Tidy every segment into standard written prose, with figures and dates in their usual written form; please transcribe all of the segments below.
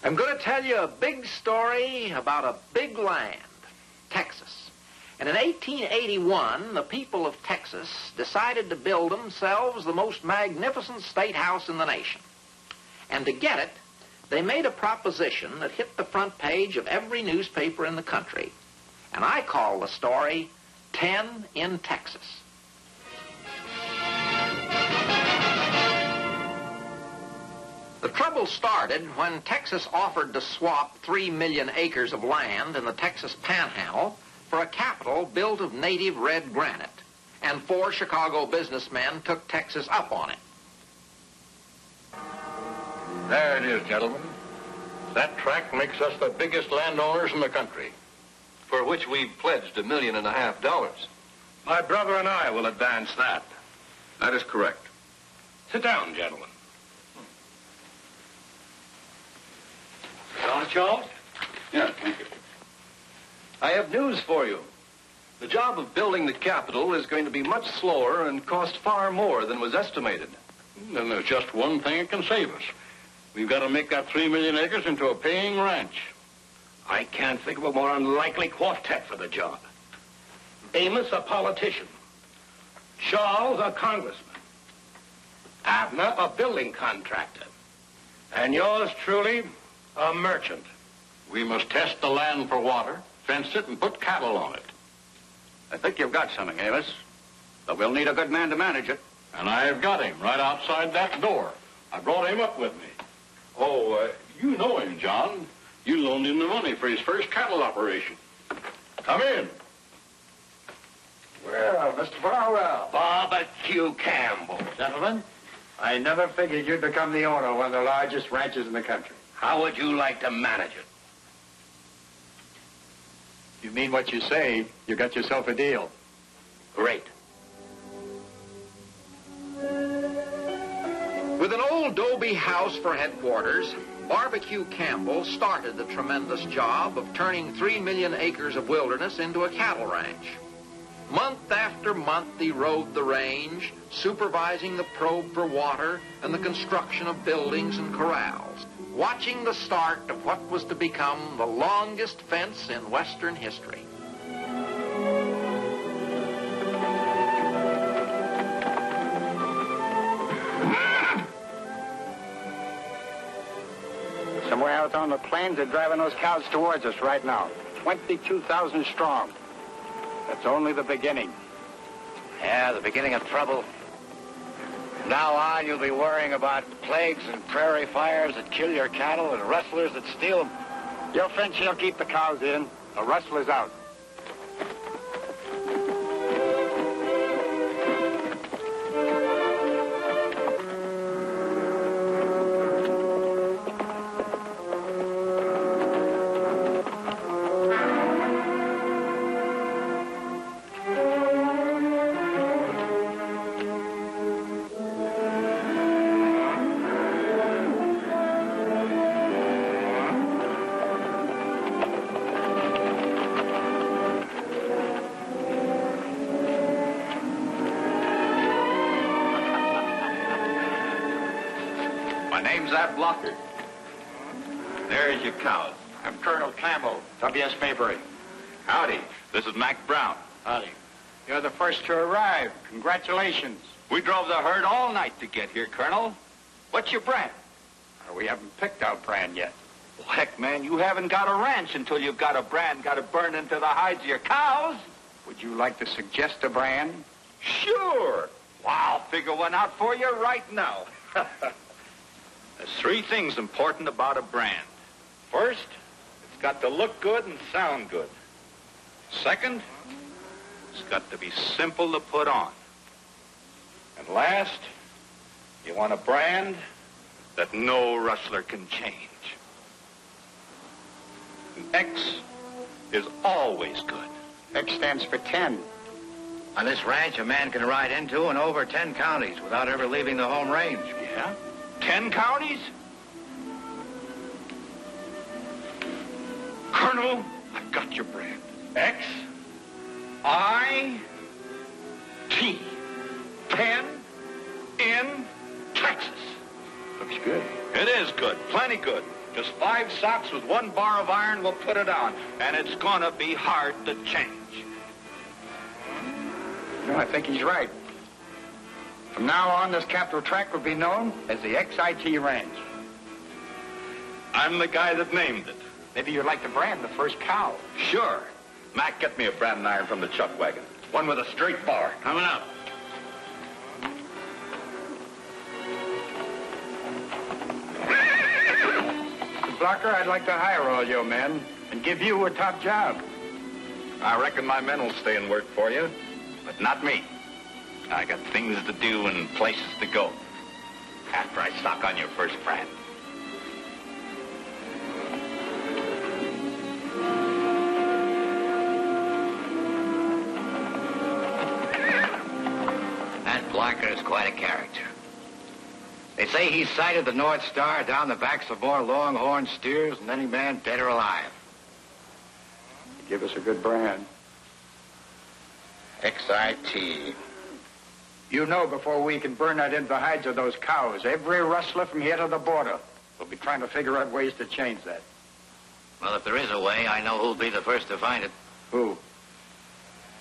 I'm going to tell you a big story about a big land, Texas. And in 1881, the people of Texas decided to build themselves the most magnificent state house in the nation. And to get it, they made a proposition that hit the front page of every newspaper in the country. And I call the story 10 in Texas. The trouble started when Texas offered to swap 3 million acres of land in the Texas Panhandle for a capital built of native red granite. And 4 Chicago businessmen took Texas up on it. There it is, gentlemen. That tract makes us the biggest landowners in the country. For which we've pledged $1.5 million. My brother and I will advance that. That is correct. Sit down, gentlemen. Charles? Yeah, thank you. I have news for you. The job of building the Capitol is going to be much slower and cost far more than was estimated. Then there's just one thing that can save us. We've got to make that 3 million acres into a paying ranch. I can't think of a more unlikely quartet for the job. Amos, a politician. Charles, a congressman. Abner, a building contractor. And yours truly, a merchant. We must test the land for water, fence it, and put cattle on it. I think you've got something, Amos. But we'll need a good man to manage it. And I've got him right outside that door. I brought him up with me. Oh, you know him, John. You loaned him the money for his first cattle operation. Come in. Well, Mr. Farwell. Barbecue Campbell. Gentlemen, I never figured you'd become the owner of one of the largest ranches in the country. How would you like to manage it? You mean what you say, you got yourself a deal. Great. With an old Dobie house for headquarters, Barbecue Campbell started the tremendous job of turning 3 million acres of wilderness into a cattle ranch. Month after month, he rode the range, supervising the probe for water and the construction of buildings and corrals, watching the start of what was to become the longest fence in Western history. Somewhere out on the plains, they're driving those cows towards us right now. 22,000 strong. That's only the beginning. Yeah, the beginning of trouble. From now on, you'll be worrying about plagues and prairie fires that kill your cattle and rustlers that steal them. Your fence shall keep the cows in. The rustlers out. Blocker. There's your cows. I'm Colonel Campbell, W.S. Maybury. Howdy. This is Mac Brown. Howdy. You're the first to arrive. Congratulations. We drove the herd all night to get here, Colonel. What's your brand? We haven't picked our brand yet. Well, heck, man, you haven't got a ranch until you've got a brand got to burn into the hides of your cows. Would you like to suggest a brand? Sure. Well, I'll figure one out for you right now. There's 3 things important about a brand. First, it's got to look good and sound good. Second, it's got to be simple to put on. And last, you want a brand that no rustler can change. And X is always good. X stands for 10. On this ranch, a man can ride into and over 10 counties without ever leaving the home range. Yeah? 10 counties? Colonel, I've got your brand. X-I-T. 10 in Texas. Looks good. It is good. Plenty good. Just 5 socks with 1 bar of iron will put it on, and it's going to be hard to change. No, I think he's right. From now on, this Capitol tract will be known as the XIT Ranch. I'm the guy that named it. Maybe you'd like to brand the first cow. Sure. Mac, get me a branding iron from the chuck wagon. One with a straight bar. Coming up. Mr. Blocker, I'd like to hire all your men and give you a top job. I reckon my men will stay and work for you, but not me. I got things to do and places to go after I stock on your first brand. That Blocker is quite a character. They say he sighted the North Star down the backs of more longhorn steers than any man dead or alive. Give us a good brand. XIT. You know, before we can burn that into the hides of those cows, every rustler from here to the border will be trying to figure out ways to change that. Well, if there is a way, I know who'll be the first to find it. Who?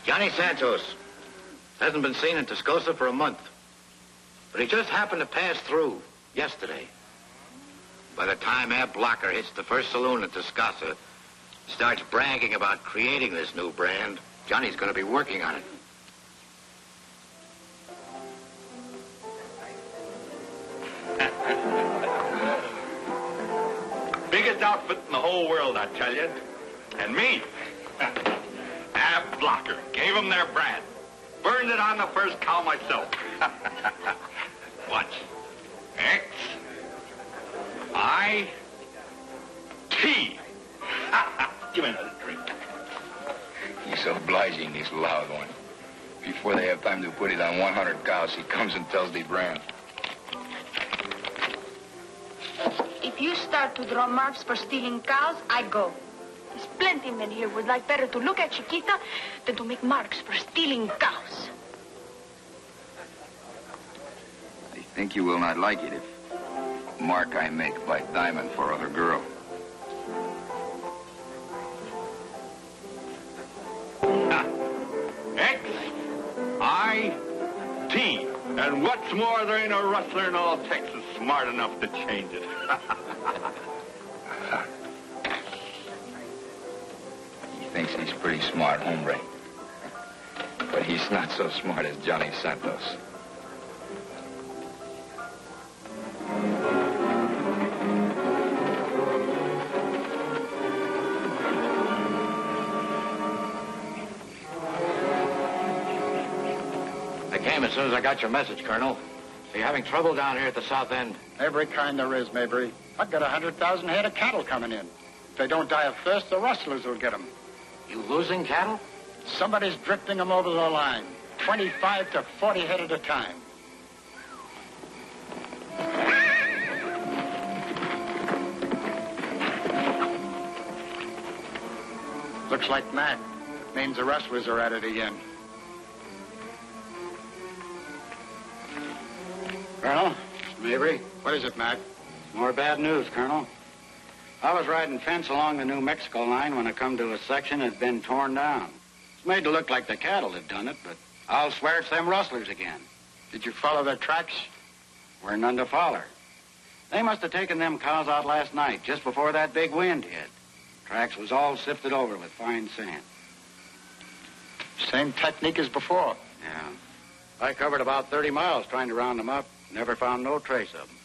Johnny Santos. Hasn't been seen in Tascosa for a month. But he just happened to pass through yesterday. By the time Ab Blocker hits the first saloon in Tascosa, starts bragging about creating this new brand, Johnny's going to be working on it. Biggest outfit in the whole world, I tell you. And me, Ab Blocker, gave them their brand. Burned it on the first cow myself. Watch. XIT. Give me another drink. He's so obliging, this loud one. Before they have time to put it on 100 cows, he comes and tells the brand. If you start to draw marks for stealing cows, I go. There's plenty men here would like better to look at Chiquita than to make marks for stealing cows. I think you will not like it if mark I make by diamond for other girl. XIT. And what's more, there ain't a rustler in all Texas smart enough to change it. He thinks he's pretty smart, hombre. But he's not so smart as Johnny Santos. I came as soon as I got your message, Colonel. Are you having trouble down here at the south end? Every kind there is, Mabry. I've got 100,000 head of cattle coming in. If they don't die of thirst, the rustlers will get them. You losing cattle? Somebody's drifting them over the line. 25 to 40 head at a time. Looks like Mac. Means the rustlers are at it again. Colonel, Mabry. What is it, Mac? More bad news, Colonel. I was riding fence along the New Mexico line when I come to a section that had been torn down. It's made to look like the cattle had done it, but I'll swear it's them rustlers again. Did you follow their tracks? We're none to follow. They must have taken them cows out last night, just before that big wind hit. Tracks was all sifted over with fine sand. Same technique as before. Yeah. I covered about 30 miles trying to round them up. Never found no trace of them.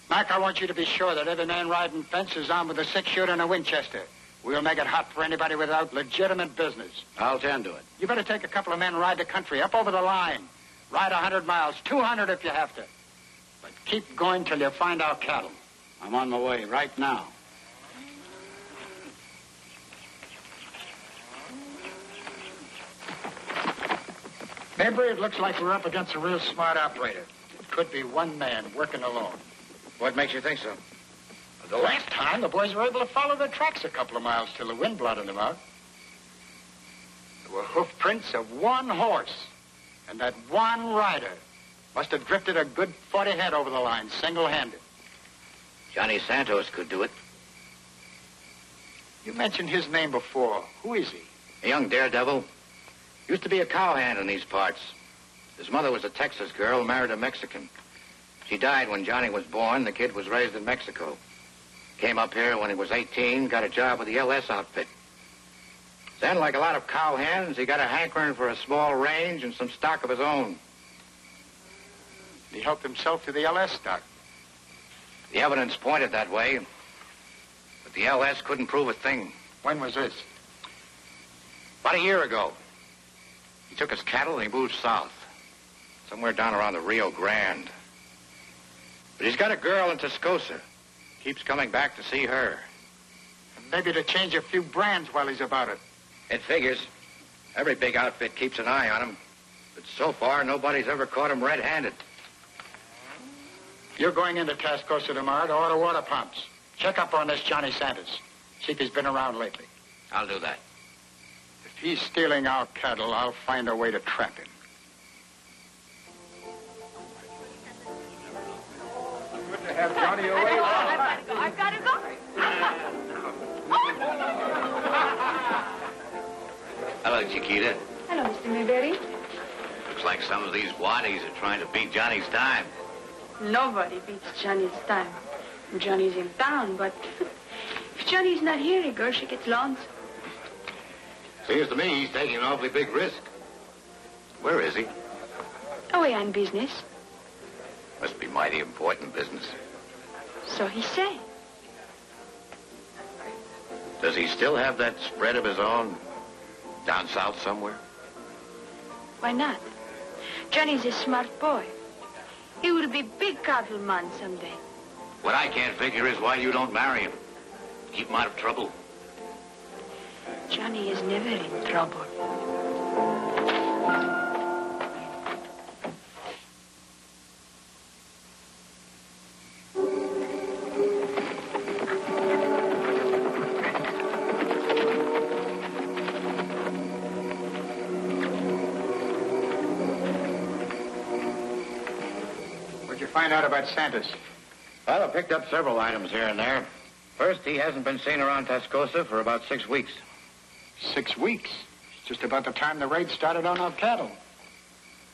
Mac, I want you to be sure that every man riding fence is armed with a 6-shooter and a Winchester. We'll make it hot for anybody without legitimate business. I'll tend to it. You better take a couple of men and ride the country up over the line. Ride 100 miles, 200 if you have to. But keep going till you find our cattle. I'm on my way right now. Mabry, it looks like we're up against a real smart operator. It could be one man working alone. What makes you think so? The last time, the boys were able to follow their tracks a couple of miles till the wind blotted them out. There were hoof prints of one horse, and that one rider must have drifted a good 40 head over the line, single-handed. Johnny Santos could do it. You mentioned his name before. Who is he? A young daredevil. Used to be a cowhand in these parts. His mother was a Texas girl, married a Mexican. She died when Johnny was born. The kid was raised in Mexico. Came up here when he was 18, got a job with the LS outfit. Then, like a lot of cowhands, he got a hankering for a small range and some stock of his own. He helped himself to the LS stock. The evidence pointed that way, but the LS couldn't prove a thing. When was this? About a year ago. He took his cattle and he moved south, somewhere down around the Rio Grande. But he's got a girl in Tascosa. Keeps coming back to see her. Maybe to change a few brands while he's about it. It figures. Every big outfit keeps an eye on him. But so far, nobody's ever caught him red-handed. You're going into Tascosa tomorrow to order water pumps. Check up on this Johnny Santos. See if he's been around lately. I'll do that. If he's stealing our cattle, I'll find a way to trap him. Good to have Johnny away. I've got to go. Hello, Chiquita. Hello, Mr. Mayberry. Looks like some of these waddies are trying to beat Johnny's time. Nobody beats Johnny's time. Johnny's in town, but if Johnny's not here, the girl, she gets lonesome. Seems to me he's taking an awfully big risk. Where is he? Away on business. Must be mighty important business. So he say. Does he still have that spread of his own down south somewhere? Why not? Johnny's a smart boy. He will be big cattleman someday. What I can't figure is why you don't marry him. Keep him out of trouble. Johnny is never in trouble. What'd you find out about Santos? Well, I picked up several items here and there. First, he hasn't been seen around Tascosa for about 6 weeks. 6 weeks? It's just about the time the raid started on our cattle.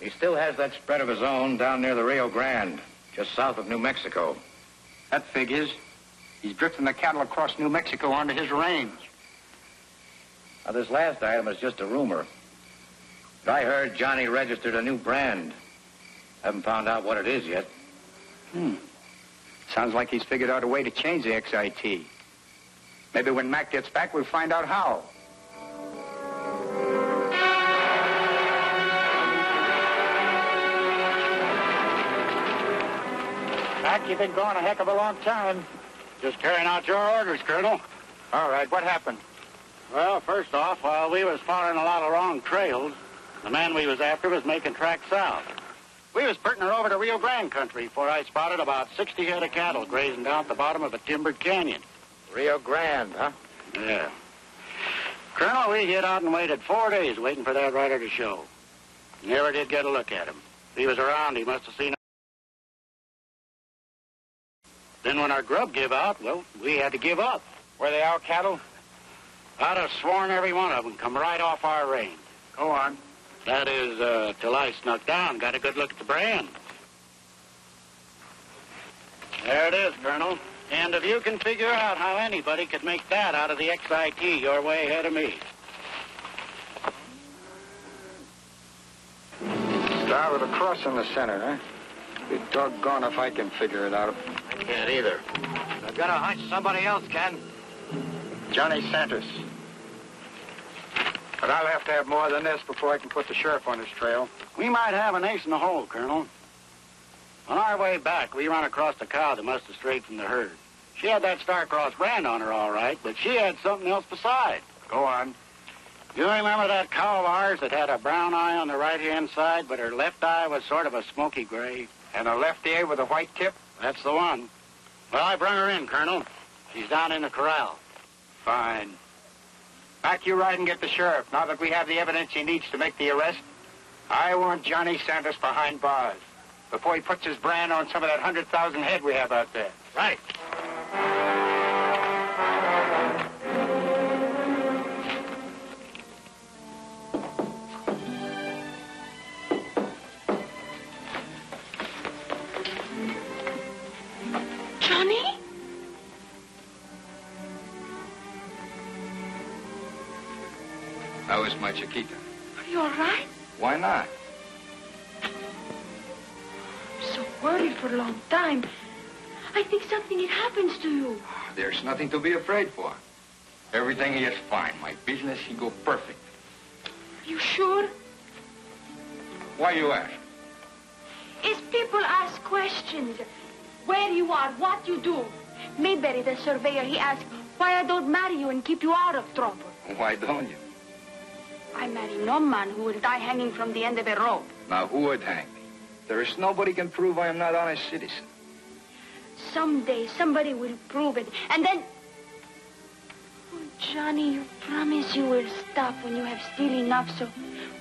He still has that spread of his own down near the Rio Grande, just south of New Mexico. That figures. He's drifting the cattle across New Mexico onto his range. Now, this last item is just a rumor. But I heard Johnny registered a new brand. Haven't found out what it is yet. Sounds like he's figured out a way to change the XIT. Maybe when Mac gets back, we'll find out how. Mac, you've been gone a heck of a long time. Just carrying out your orders, Colonel. All right, what happened? Well, first off, while we was following a lot of wrong trails, the man we was after was making tracks south. We was putting her over to Rio Grande country before I spotted about 60 head of cattle grazing down at the bottom of a timbered canyon. Rio Grande, huh? Yeah. Colonel, we hid out and waited 4 days waiting for that rider to show. Never did get a look at him. If he was around, he must have seen. Then when our grub gave out, well, we had to give up. Were they our cattle? I'd have sworn every one of them come right off our range. Go on. That is, till I snuck down, got a good look at the brand. There it is, Colonel. And if you can figure out how anybody could make that out of the XIT, you're way ahead of me. Star with a cross in the center, huh? Be doggone if I can figure it out. I can't either. I've got a hunch somebody else can. Johnny Santos. But I'll have to have more than this before I can put the sheriff on his trail. We might have an ace in the hole, Colonel. On our way back, we run across a cow that must have strayed from the herd. She had that star-crossed brand on her, all right, but she had something else besides. Go on. You remember that cow of ours that had a brown eye on the right-hand side, but her left eye was sort of a smoky gray? And a left ear with a white tip? That's the one. Well, I brung her in, Colonel. She's down in the corral. Fine. Back you ride and get the sheriff. Now that we have the evidence he needs to make the arrest, I want Johnny Santos behind bars before he puts his brand on some of that 100,000 head we have out there. Right. How is my Chiquita? Are you all right? Why not? I'm so worried for a long time. I think something happens to you. There's nothing to be afraid for. Everything is fine. My business, he go perfect. Are you sure? Why you ask? If people ask questions, where you are, what you do. Mayberry, the surveyor, he asked why I don't marry you and keep you out of trouble. Why don't you? I marry no man who will die hanging from the end of a rope. Now, who would hang me? There is nobody can prove I am not honest citizen. Someday, somebody will prove it. And then... Oh, Johnny, you promise you will stop when you have still enough so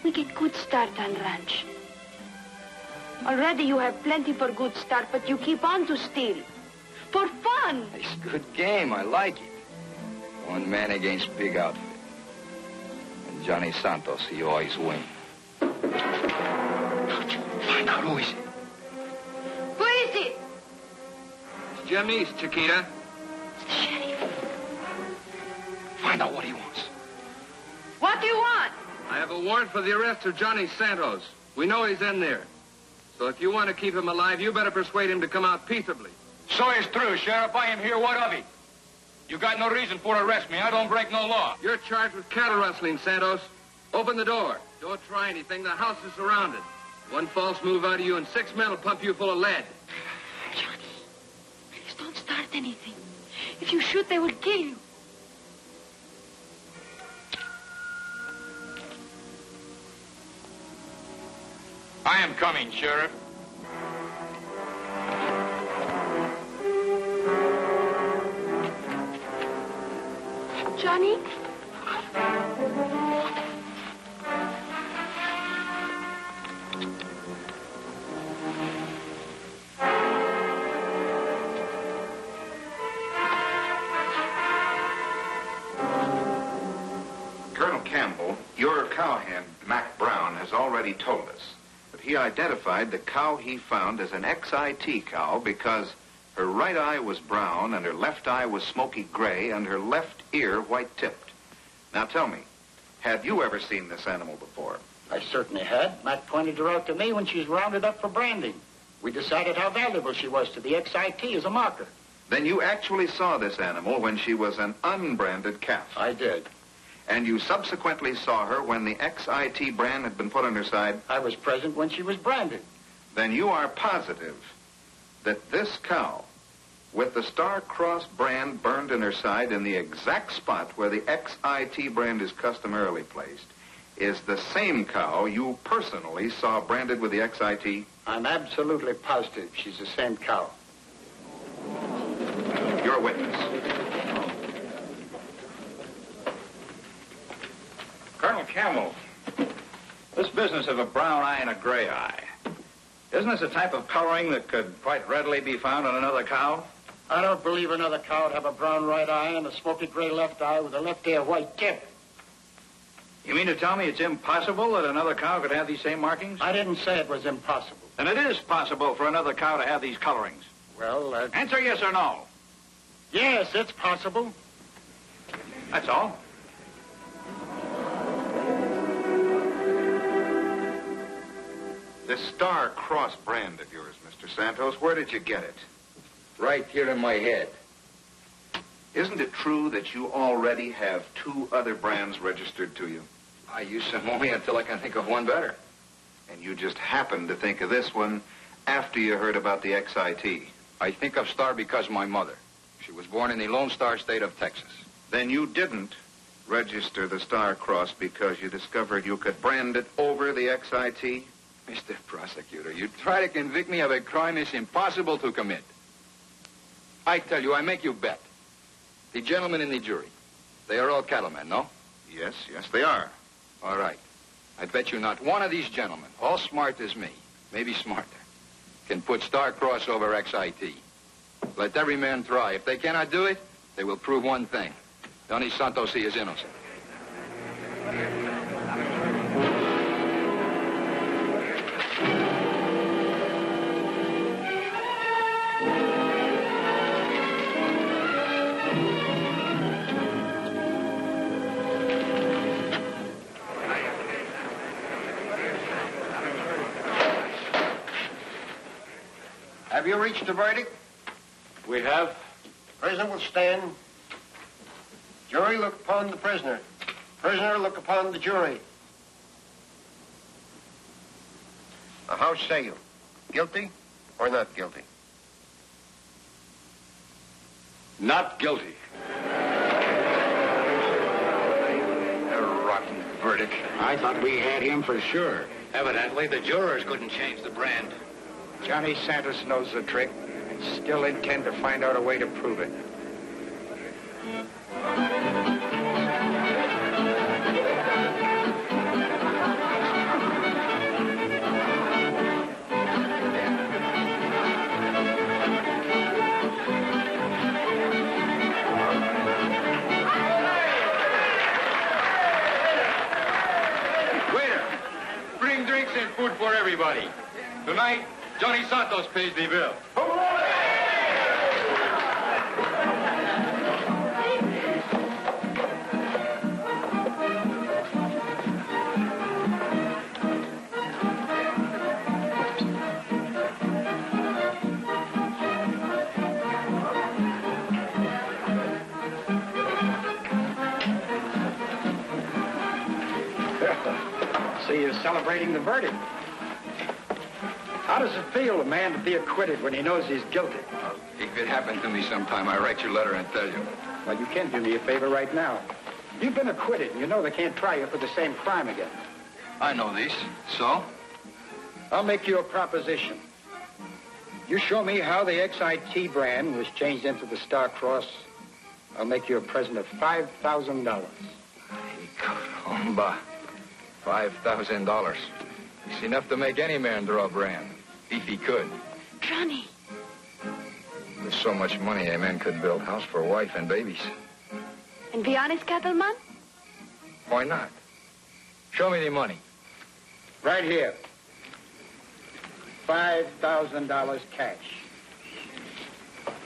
we get good start on ranch. Already you have plenty for good start, but you keep on to steal. For fun. It's good game. I like it. One man against big outfit. And Johnny Santos, he always win. Find out who is it. Who is it? It's Jimmy's, Chiquita. It's the sheriff. Find out what he wants. What do you want? I have a warrant for the arrest of Johnny Santos. We know he's in there. So if you want to keep him alive, you better persuade him to come out peaceably. So it's true, Sheriff. I am here. What of it? You got no reason for to arrest me. I don't break no law. You're charged with cattle rustling, Santos. Open the door. Don't try anything. The house is surrounded. One false move out of you and 6 men will pump you full of lead. Johnny, please don't start anything. If you shoot, they will kill you. I am coming, Sheriff. Johnny? Colonel Campbell, your cowhand, Mac Brown, has already told us that he identified the cow he found as an XIT cow because her right eye was brown and her left eye was smoky gray and her left ear white-tipped. Now tell me, have you ever seen this animal before? I certainly had. Mac pointed her out to me when she was rounded up for branding. We decided how valuable she was to the XIT as a marker. Then you actually saw this animal when she was an unbranded calf. I did. And you subsequently saw her when the XIT brand had been put on her side? I was present when she was branded. Then you are positive that this cow, with the Star Cross brand burned in her side in the exact spot where the XIT brand is customarily placed, is the same cow you personally saw branded with the XIT? I'm absolutely positive she's the same cow. You're a witness. Colonel Campbell, this business of a brown eye and a gray eye, isn't this a type of coloring that could quite readily be found on another cow? I don't believe another cow would have a brown right eye and a smoky gray left eye with a left ear white tip. You mean to tell me it's impossible that another cow could have these same markings? I didn't say it was impossible. Then it is possible for another cow to have these colorings. Well, Answer yes or no. yes, it's possible. That's all. This Star Cross brand of yours, Mr. Santos, where did you get it? Right here in my head. Isn't it true that you already have 2 other brands registered to you? I use some only until I can think of one better. And you just happened to think of this one after you heard about the XIT? I think of Star because of my mother. She was born in the Lone Star State of Texas. Then you didn't register the Star Cross because you discovered you could brand it over the XIT? Mr. Prosecutor, you try to convict me of a crime it's impossible to commit. I tell you, I make you bet. The gentlemen in the jury, they are all cattlemen, no? Yes, they are. All right. I bet you not one of these gentlemen, all smart as me, maybe smarter, can put Star Cross over XIT. Let every man try. If they cannot do it, they will prove one thing. Johnny Santos is innocent. you reached a verdict? We have. Prisoner will stand. Jury, look upon the prisoner. Prisoner, look upon the jury. Now, how say you? Guilty or not guilty? Not guilty. A rotten verdict. I thought we had him for sure. Evidently, the jurors couldn't change the brand. Johnny Santos knows the trick and still intend to find out a way to prove it. And food for everybody. Tonight, Johnny Santos pays the bill. See you celebrating the verdict. How does it feel, a man, to be acquitted when he knows he's guilty? If it happened to me sometime, I'll write you a letter and tell you. Well, you can do me a favor right now. You've been acquitted, and you know they can't try you for the same crime again. I know this. So? I'll make you a proposition. You show me how the XIT brand was changed into the Star Cross, I'll make you a present of $5,000. Caramba. $5,000. It's enough to make any man draw a brand, if he could. Johnny. With so much money, a man could build a house for a wife and babies. And be honest, Cattleman? Why not? Show me the money. Right here. $5,000 cash.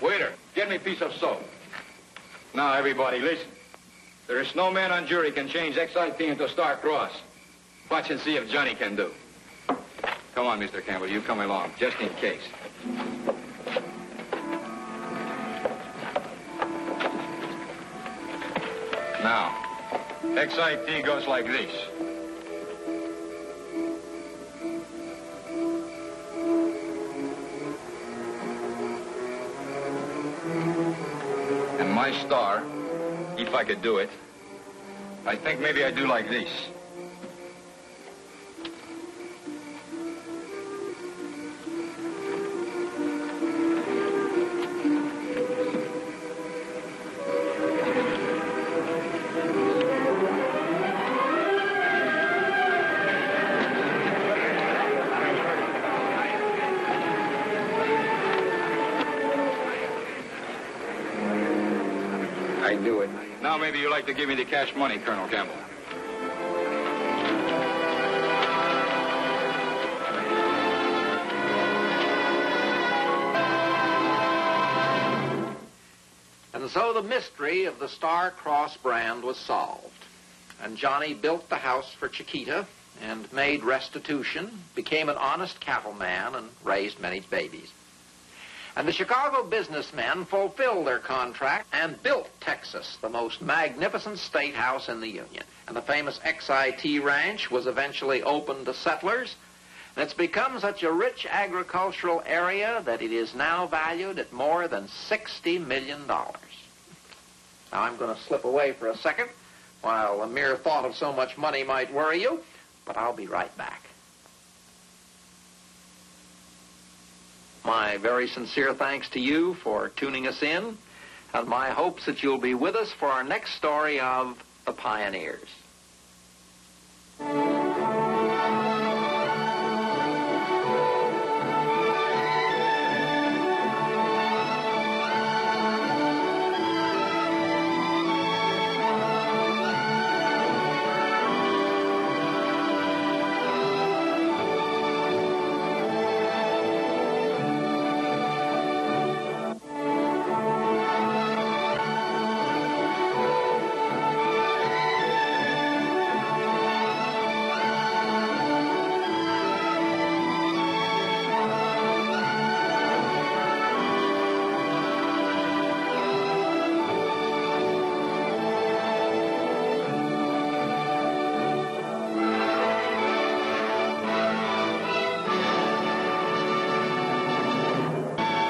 Waiter, get me a piece of soap. Now, everybody, listen. There is no man on jury can change XIT into Star Cross. Watch and see if Johnny can do. Come on, Mr. Campbell, you come along, just in case. Now, XIT goes like this. And my star, if I could do it, I think maybe I'd do like this. I knew it. Now maybe you'd like to give me the cash money, Colonel Campbell. And so the mystery of the Star Cross brand was solved. And Johnny built the house for Chiquita and made restitution, became an honest cattleman, and raised many babies. And the Chicago businessmen fulfilled their contract and built Texas, the most magnificent state house in the Union. And the famous XIT Ranch was eventually opened to settlers. And it's become such a rich agricultural area that it is now valued at more than $60 million. Now, I'm going to slip away for a second while a mere thought of so much money might worry you, but I'll be right back. My very sincere thanks to you for tuning us in, and my hopes that you'll be with us for our next story of The Pioneers.